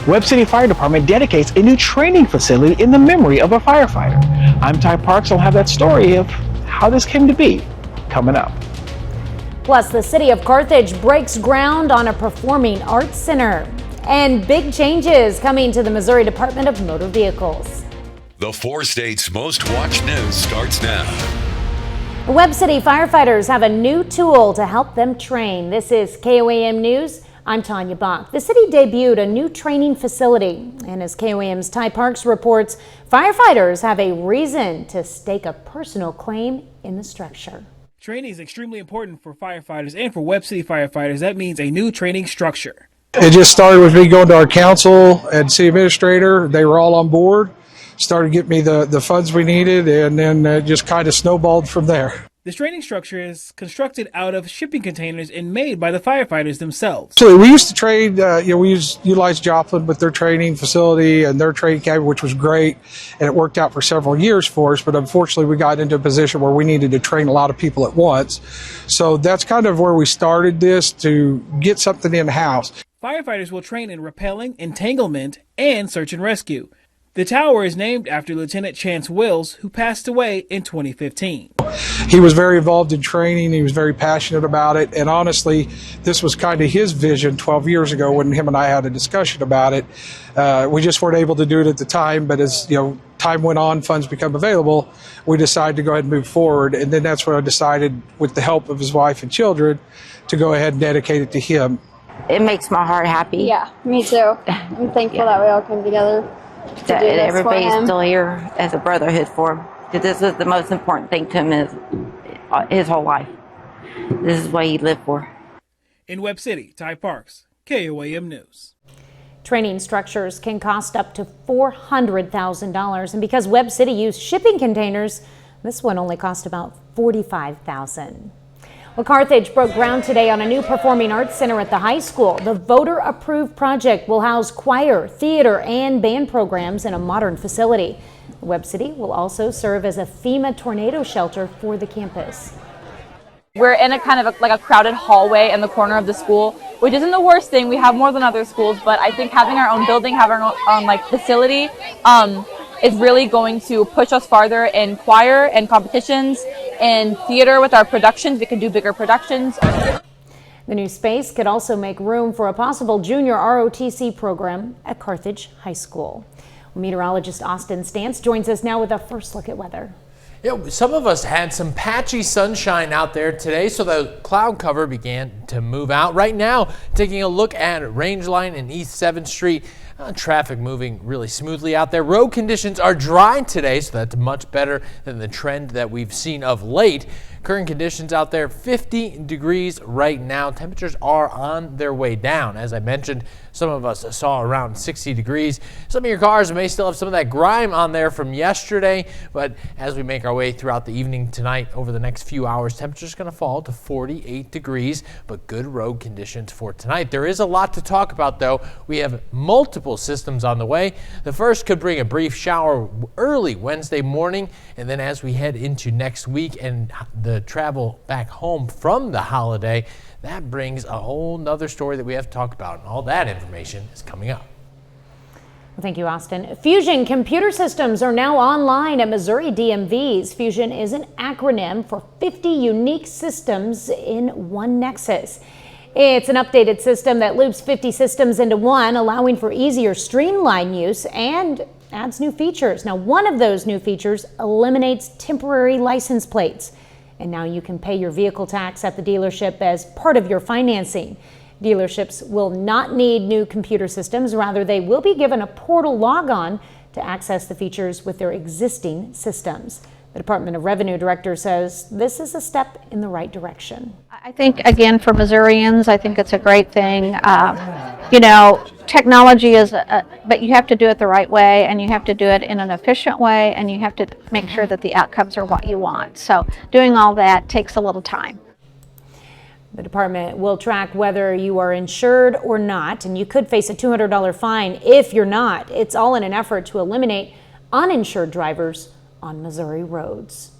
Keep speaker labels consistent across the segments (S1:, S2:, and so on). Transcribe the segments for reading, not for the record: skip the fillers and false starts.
S1: Webb City Fire Department dedicates a new training facility in the memory of a firefighter. I'm Ty Parks. I'll have that story of how this came to be coming up.
S2: Plus, the city of Carthage breaks ground on a performing arts center. And big changes coming to the Missouri Department of Motor Vehicles.
S3: The 4 states' most watched news starts now.
S2: Webb City firefighters have a new tool to help them train. This is KOAM News. I'm Tanya Bach. The city debuted a new training facility. And as KOAM's Ty Parks reports, firefighters have a reason to stake a personal claim in the structure.
S4: Training is extremely important for firefighters and for Webb City firefighters. That means a new training structure.
S5: It just started with me going to our council and city administrator. They were all on board, started getting me the funds we needed, and then it just kind of snowballed from there.
S4: This training structure is constructed out of shipping containers and made by the firefighters themselves.
S5: So we used to trade, we utilized Joplin with their training facility and their training cabin, which was great, and it worked out for several years for us, but unfortunately we got into a position where we needed to train a lot of people at once. So that's kind of where we started this, to get something in-house.
S4: Firefighters will train in rappelling, entanglement, and search and rescue. The tower is named after Lieutenant Chance Wills, who passed away in 2015.
S5: He was very involved in training. He was very passionate about it. And honestly, this was kind of his vision 12 years ago when him and I had a discussion about it. We just weren't able to do it at the time. But as time went on, funds become available, we decided to go ahead and move forward. And then that's when I decided, with the help of his wife and children, to go ahead and dedicate it to him.
S6: It makes my heart happy.
S7: Yeah, me too. I'm thankful that we all came together.
S6: That everybody's still here as a brotherhood for him. Because this is the most important thing to him his whole life. This is what he lived for.
S4: In Webb City, Ty Parks, KOAM News.
S2: Training structures can cost up to $400,000. And because Webb City used shipping containers, this one only cost about $45,000. Well, Carthage broke ground today on a new performing arts center at the high school. The voter-approved project will house choir, theater, and band programs in a modern facility. Webb City will also serve as a FEMA tornado shelter for the campus.
S8: We're in a kind of like a crowded hallway in the corner of the school, which isn't the worst thing. We have more than other schools, but I think having our own building, having our own facility, is really going to push us farther in choir and competitions, in theater with our productions. We can do bigger productions.
S2: The new space could also make room for a possible junior ROTC program at Carthage High School. Meteorologist Austin Stantz joins us now with a first look at weather.
S9: Some of us had some patchy sunshine out there today, so the cloud cover began to move out. Right now, taking a look at Range Line and East 7th Street. Traffic moving really smoothly out there. Road conditions are dry today, so that's much better than the trend that we've seen of late. Current conditions out there, 50 degrees right now. Temperatures are on their way down. As I mentioned, some of us saw around 60 degrees. Some of your cars may still have some of that grime on there from yesterday, but as we make our way throughout the evening tonight, over the next few hours, temperature's going to fall to 48 degrees, but good road conditions for tonight. There is a lot to talk about, though. We have multiple systems on the way. The first could bring a brief shower early Wednesday morning, and then as we head into next week and the travel back home from the holiday, that brings a whole nother story that we have to talk about, and all that information is coming up.
S2: Well, thank you, Austin. Fusion computer systems are now online at Missouri DMVs. Fusion is an acronym for 50 unique systems in one nexus. It's an updated system that loops 50 systems into one, allowing for easier streamlined use and adds new features. Now, one of those new features eliminates temporary license plates. And now you can pay your vehicle tax at the dealership as part of your financing. Dealerships will not need new computer systems. Rather, they will be given a portal logon to access the features with their existing systems. The Department of Revenue director says this is a step in the right direction.
S10: I think, again, for Missourians, I think it's a great thing. Technology is, but you have to do it the right way, and you have to do it in an efficient way, and you have to make sure that the outcomes are what you want. So doing all that takes a little time.
S2: The department will track whether you are insured or not, and you could face a $200 fine if you're not. It's all in an effort to eliminate uninsured drivers on Missouri roads.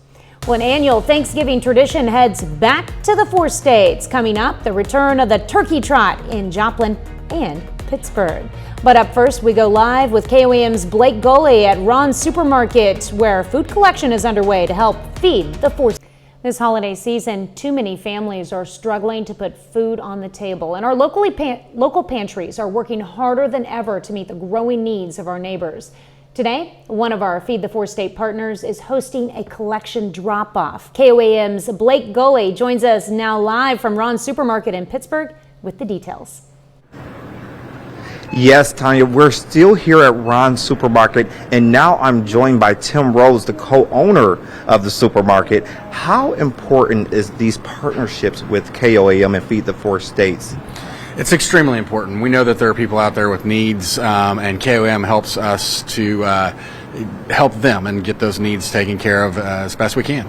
S2: Well, an annual Thanksgiving tradition heads back to the 4 states. Coming up, the return of the turkey trot in Joplin and Pittsburgh. But up first, we go live with KOAM's Blake Gully at Ron's Supermarket, where food collection is underway to help feed the force. This holiday season, too many families are struggling to put food on the table, and our local pantries are working harder than ever to meet the growing needs of our neighbors. Today, one of our Feed the Four State partners is hosting a collection drop-off. KOAM's Blake Gully joins us now live from Ron's Supermarket in Pittsburgh with the details.
S11: Yes, Tanya, we're still here at Ron's Supermarket, and now I'm joined by Tim Rose, the co-owner of the supermarket. How important is these partnerships with KOAM and Feed the Four States?
S12: It's extremely important. We know that there are people out there with needs, and KOAM helps us to help them and get those needs taken care of as best we can.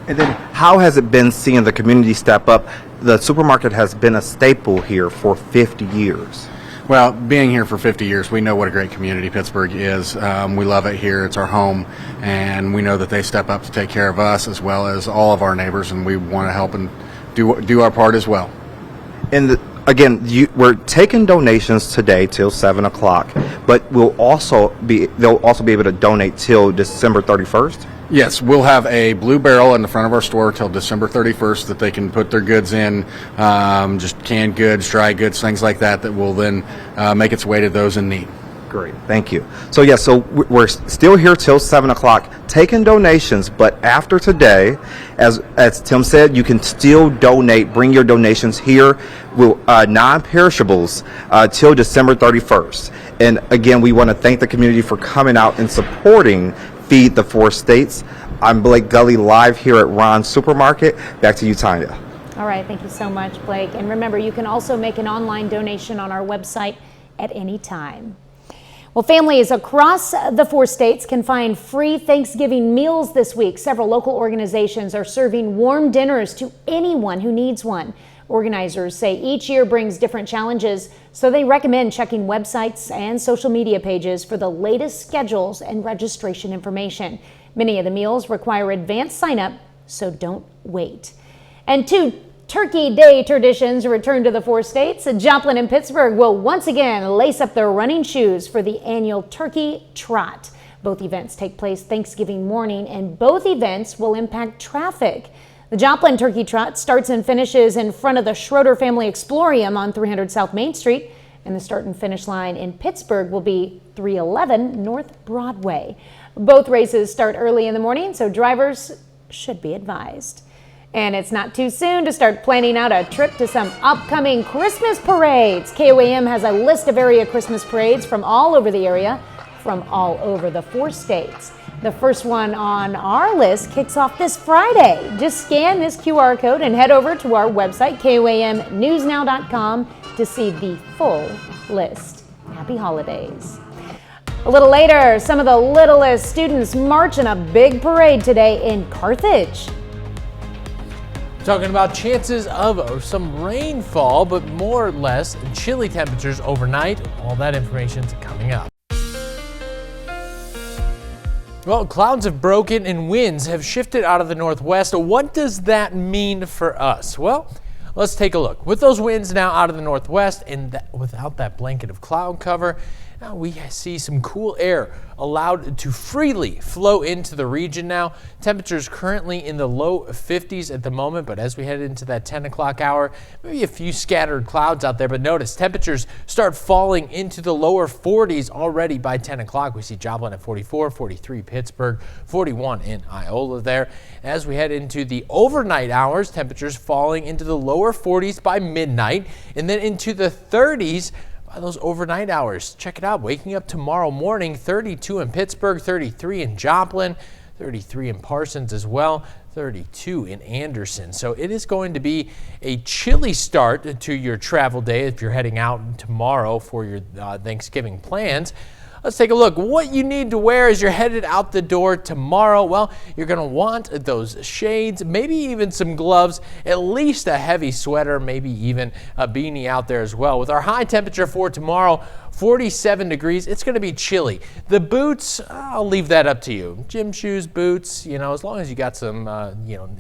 S11: And then how has it been seeing the community step up? The supermarket has been a staple here for 50 years.
S12: Well, being here for 50 years, we know what a great community Pittsburgh is. We love it here. It's our home, and we know that they step up to take care of us as well as all of our neighbors, and we want to help and do our part as well.
S11: And again, we're taking donations today till 7 o'clock, but they'll also be able to donate till December 31st.
S12: Yes, we'll have a blue barrel in the front of our store till December 31st that they can put their goods in, just canned goods, dry goods, things like that, that will then make its way to those in need.
S11: Great, thank you. So we're still here till 7 o'clock taking donations, but after today, as Tim said, you can still donate, bring your donations here, non-perishables, till December 31st. And again, we want to thank the community for coming out and supporting Feed the Four States. I'm Blake Gully live here at Ron's Supermarket. Back to you, Tanya.
S2: All right, thank you so much, Blake. And remember, you can also make an online donation on our website at any time. Well, families across the 4 states can find free Thanksgiving meals this week. Several local organizations are serving warm dinners to anyone who needs one. Organizers say each year brings different challenges, so they recommend checking websites and social media pages for the latest schedules and registration information. Many of the meals require advanced sign-up, so don't wait. And 2 Turkey Day traditions return to the 4 states. Joplin and Pittsburgh will once again lace up their running shoes for the annual Turkey Trot. Both events take place Thanksgiving morning, and both events will impact traffic. The Joplin Turkey Trot starts and finishes in front of the Schroeder Family Explorium on 300 South Main Street, and the start and finish line in Pittsburgh will be 311 North Broadway. Both races start early in the morning, so drivers should be advised. And it's not too soon to start planning out a trip to some upcoming Christmas parades. KOAM has a list of area Christmas parades from all over the area, from all over the 4 states. The first one on our list kicks off this Friday. Just scan this QR code and head over to our website, KOAMnewsnow.com, to see the full list. Happy holidays. A little later, some of the littlest students march in a big parade today in Carthage.
S9: Talking about chances of some rainfall, but more or less chilly temperatures overnight. All that information is coming up. Well, clouds have broken and winds have shifted out of the northwest. What does that mean for us? Well, let's take a look. With those winds now out of the northwest and without that blanket of cloud cover, now we see some cool air allowed to freely flow into the region now. Temperatures currently in the low 50s at the moment, but as we head into that 10 o'clock hour, maybe a few scattered clouds out there. But notice temperatures start falling into the lower 40s already by 10 o'clock. We see Joplin at 44, 43 Pittsburgh, 41 in Iola there. As we head into the overnight hours, temperatures falling into the lower 40s by midnight and then into the 30s by those overnight hours. Check it out. Waking up tomorrow morning, 32 in Pittsburgh, 33 in Joplin, 33 in Parsons as well, 32 in Anderson. So it is going to be a chilly start to your travel day if you're heading out tomorrow for your Thanksgiving plans. Let's take a look. What you need to wear as you're headed out the door tomorrow. Well, you're going to want those shades, maybe even some gloves, at least a heavy sweater, maybe even a beanie out there as well. With our high temperature for tomorrow, 47 degrees. It's going to be chilly. The boots, I'll leave that up to you. Gym shoes, boots, as long as you got some,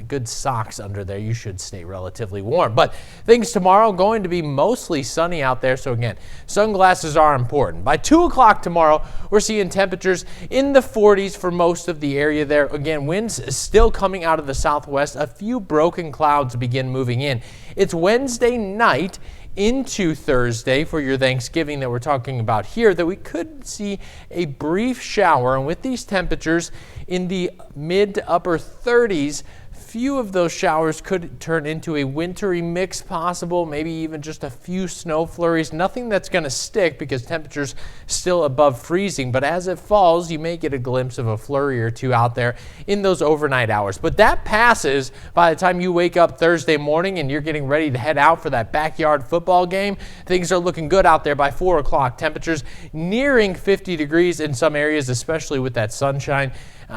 S9: good socks under there, you should stay relatively warm. But things tomorrow going to be mostly sunny out there. So again, sunglasses are important. By 2 o'clock tomorrow, we're seeing temperatures in the 40s for most of the area there. Again, winds still coming out of the southwest. A few broken clouds begin moving in. It's Wednesday night into Thursday for your Thanksgiving that we're talking about here that we could see a brief shower, and with these temperatures in the mid to upper 30s, few of those showers could turn into a wintry mix possible, maybe even just a few snow flurries. Nothing that's going to stick because temperatures still above freezing, but as it falls, you may get a glimpse of a flurry or two out there in those overnight hours. But that passes by the time you wake up Thursday morning and you're getting ready to head out for that backyard football game. Things are looking good out there by 4 o'clock. Temperatures nearing 50 degrees in some areas, especially with that sunshine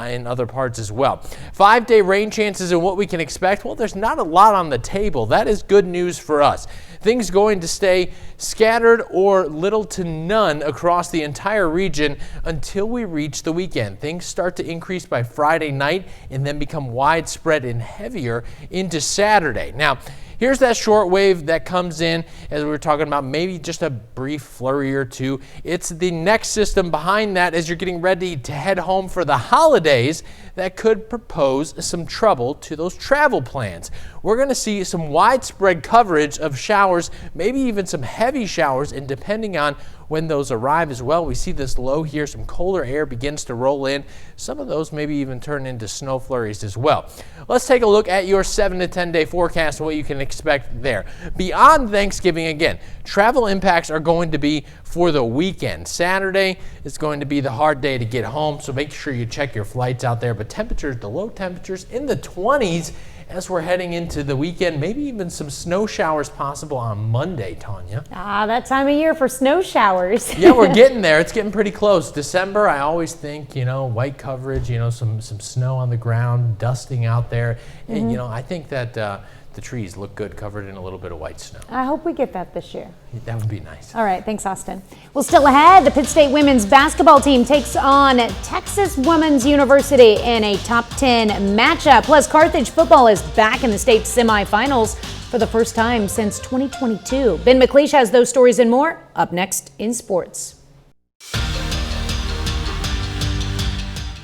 S9: in other parts as well. 5-day rain chances and what we can expect. Well, there's not a lot on the table. That is good news for us. Things going to stay scattered or little to none across the entire region until we reach the weekend. Things start to increase by Friday night and then become widespread and heavier into Saturday. Now, here's that short wave that comes in, as we were talking about, maybe just a brief flurry or two. It's the next system behind that as you're getting ready to head home for the holidays that could propose some trouble to those travel plans. We're going to see some widespread coverage of showers, maybe even some heavy showers, and depending on when those arrive as well, we see this low here, some colder air begins to roll in. Some of those maybe even turn into snow flurries as well. Let's take a look at your 7 to 10 day forecast and what you can expect there. Beyond Thanksgiving, again, travel impacts are going to be for the weekend. Saturday is going to be the hard day to get home, so make sure you check your flights out there. But temperatures, the low temperatures in the 20s as we're heading into the weekend, maybe even some snow showers possible on Monday, Tanya.
S2: That time of year for snow showers.
S9: Yeah, we're getting there. It's getting pretty close. December, I always think, white coverage, some snow on the ground, dusting out there. And, I think that the trees look good covered in a little bit of white snow.
S2: I hope we get that this year.
S9: That would be nice.
S2: All right, thanks, Austin. Well, still ahead, the Pitt State women's basketball team takes on Texas Women's University in a top 10 matchup. Plus, Carthage football is back in the state semifinals for the first time since 2022. Ben McLeish has those stories and more up next in sports.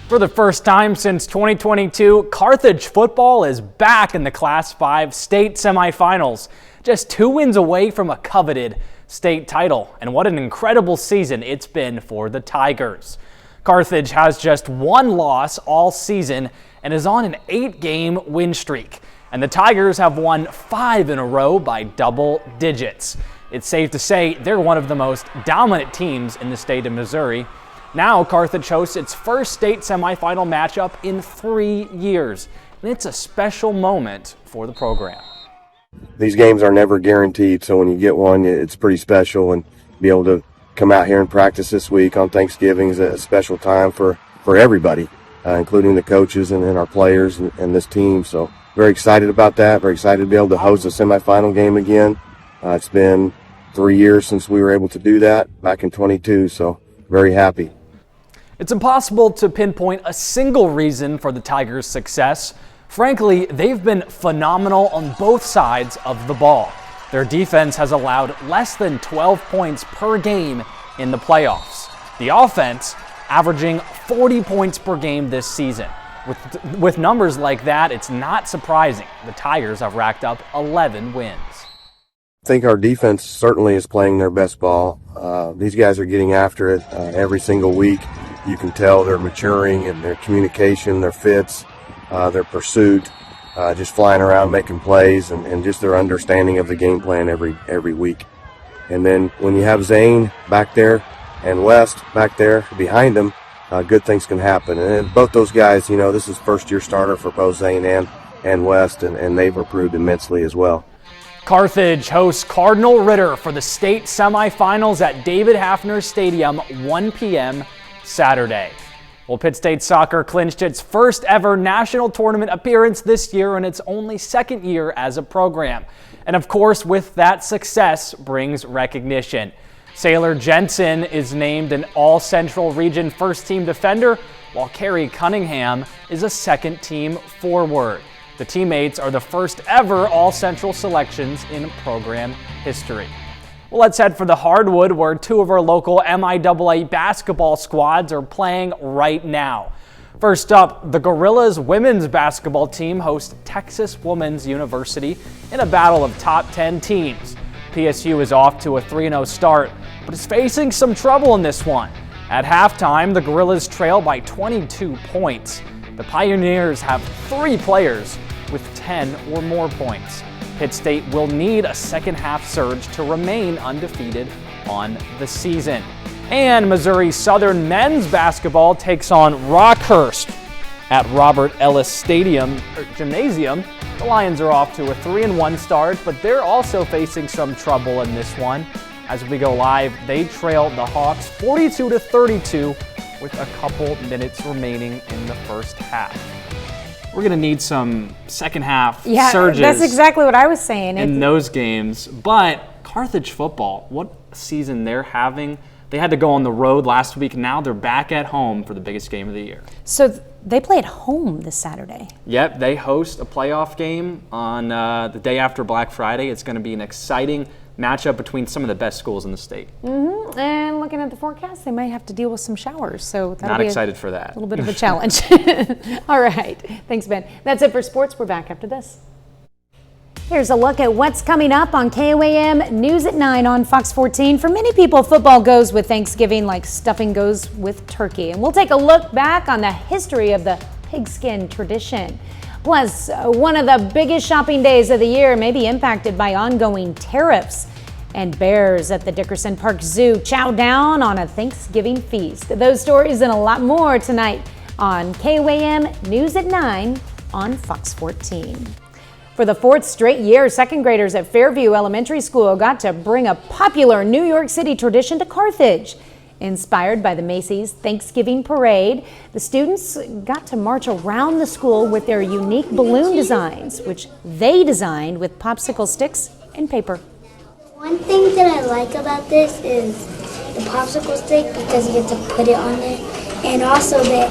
S13: For the first time since 2022, Carthage football is back in the Class 5 state semifinals, just 2 wins away from a coveted state title. And what an incredible season it's been for the Tigers. Carthage has just 1 loss all season and is on an 8-game win streak. And the Tigers have won 5 in a row by double digits. It's safe to say they're one of the most dominant teams in the state of Missouri. Now Carthage hosts its first state semifinal matchup in 3 years, and it's a special moment for the program.
S14: These games are never guaranteed, so when you get one, it's pretty special, and be able to come out here and practice this week on Thanksgiving is a special time for everybody, including the coaches and our players and this team. So very excited about that, very excited to be able to host a semifinal game again. It's been 3 years since we were able to do that back in 22, so very happy.
S13: It's impossible to pinpoint a single reason for the Tigers' success. Frankly, they've been phenomenal on both sides of the ball. Their defense has allowed less than 12 points per game in the playoffs. The offense averaging 40 points per game this season. With numbers like that, it's not surprising the Tigers have racked up 11 wins.
S14: I think our defense certainly is playing their best ball. These guys are getting after it every single week. You can tell they're maturing in their communication, their fits, their pursuit, just flying around making plays, and just their understanding of the game plan every week. And then when you have Zane back there and West back there behind them, good things can happen. And both those guys, this is first-year starter for both Zane and West, and they've improved immensely as well.
S13: Carthage hosts Cardinal Ritter for the state semifinals at David Hafner Stadium, 1 p.m. Saturday. Well, Pitt State soccer clinched its first ever national tournament appearance this year in its only 2nd year as a program. And of course, with that success brings recognition. Sailor Jensen is named an All-Central Region first-team defender, while Carrie Cunningham is a second-team forward. The teammates are the first ever All-Central selections in program history. Well, let's head for the hardwood, where two of our local MIAA basketball squads are playing right now. First up, the Gorillas women's basketball team hosts Texas Women's University in a battle of top 10 teams. PSU is off to a 3-0 start, but is facing some trouble in this one. At halftime, the Gorillas trail by 22 points. The Pioneers have 3 players with 10 or more points. Pitt State will need a second-half surge to remain undefeated on the season. And Missouri Southern men's basketball takes on Rockhurst at Robert Ellis Gymnasium. The Lions are off to a 3-1 start, but they're also facing some trouble in this one. As we go live, they trail the Hawks 42-32 with a couple minutes remaining in the first half. We're going to need some second half surges.
S2: That's exactly what I was saying.
S13: In those games. But Carthage football, what season they're having. They had to go on the road last week. Now they're back at home for the biggest game of the year.
S2: So they play at home this Saturday.
S13: Yep, they host a playoff game on the day after Black Friday. It's going to be an exciting matchup between some of the best schools in the state.
S2: Mm-hmm. And looking at the forecast, they might have to deal with some showers. So that'll
S13: Not
S2: be
S13: excited for that.
S2: A little bit of a challenge. All right. Thanks, Ben. That's it for sports. We're back after this. Here's a look at what's coming up on KOAM News at 9 on Fox 14. For many people, football goes with Thanksgiving like stuffing goes with turkey. And we'll take a look back on the history of the pigskin tradition. Plus, one of the biggest shopping days of the year may be impacted by ongoing tariffs. And bears at the Dickerson Park Zoo chow down on a Thanksgiving feast. Those stories and a lot more tonight on KOAM News at 9 on Fox 14. For the 4th straight year, second graders at Fairview Elementary School got to bring a popular New York City tradition to Carthage. Inspired by the Macy's Thanksgiving Parade, the students got to march around the school with their unique balloon designs, which they designed with popsicle sticks and paper.
S15: One thing that I like about this is the popsicle stick, because you get to put it on there, and also that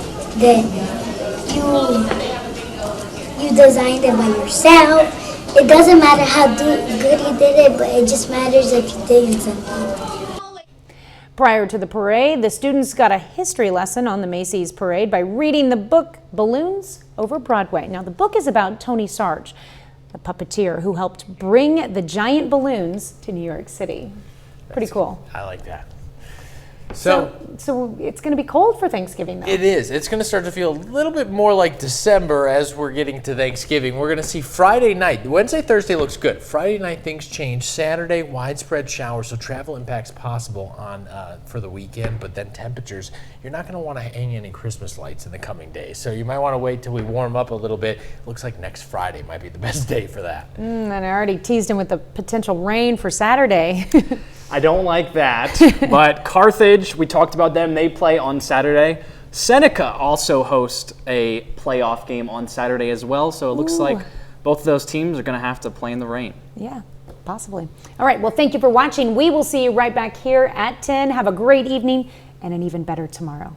S15: you designed it by yourself. It doesn't matter how good you did it, but it just matters if you did something.
S2: Prior to the parade, the students got a history lesson on the Macy's parade by reading the book Balloons Over Broadway. Now, the book is about Tony Sarge, the puppeteer who helped bring the giant balloons to New York City. Pretty cool.
S9: I like that.
S2: So it's going to be cold for Thanksgiving, though.
S9: It is. It's going to start to feel a little bit more like December as we're getting to Thanksgiving. We're going to see Friday night. Wednesday, Thursday looks good. Friday night, things change. Saturday, widespread showers, so travel impacts possible on for the weekend. But then temperatures, you're not going to want to hang any Christmas lights in the coming days. So you might want to wait till we warm up a little bit. Looks like next Friday might be the best day for that.
S2: And I already teased him with the potential rain for Saturday.
S13: I don't like that, but Carthage, we talked about them, they play on Saturday. Seneca also hosts a playoff game on Saturday as well, so it looks like both of those teams are going to have to play in the rain.
S2: Yeah, possibly. All right, well, thank you for watching. We will see you right back here at 10. Have a great evening and an even better tomorrow.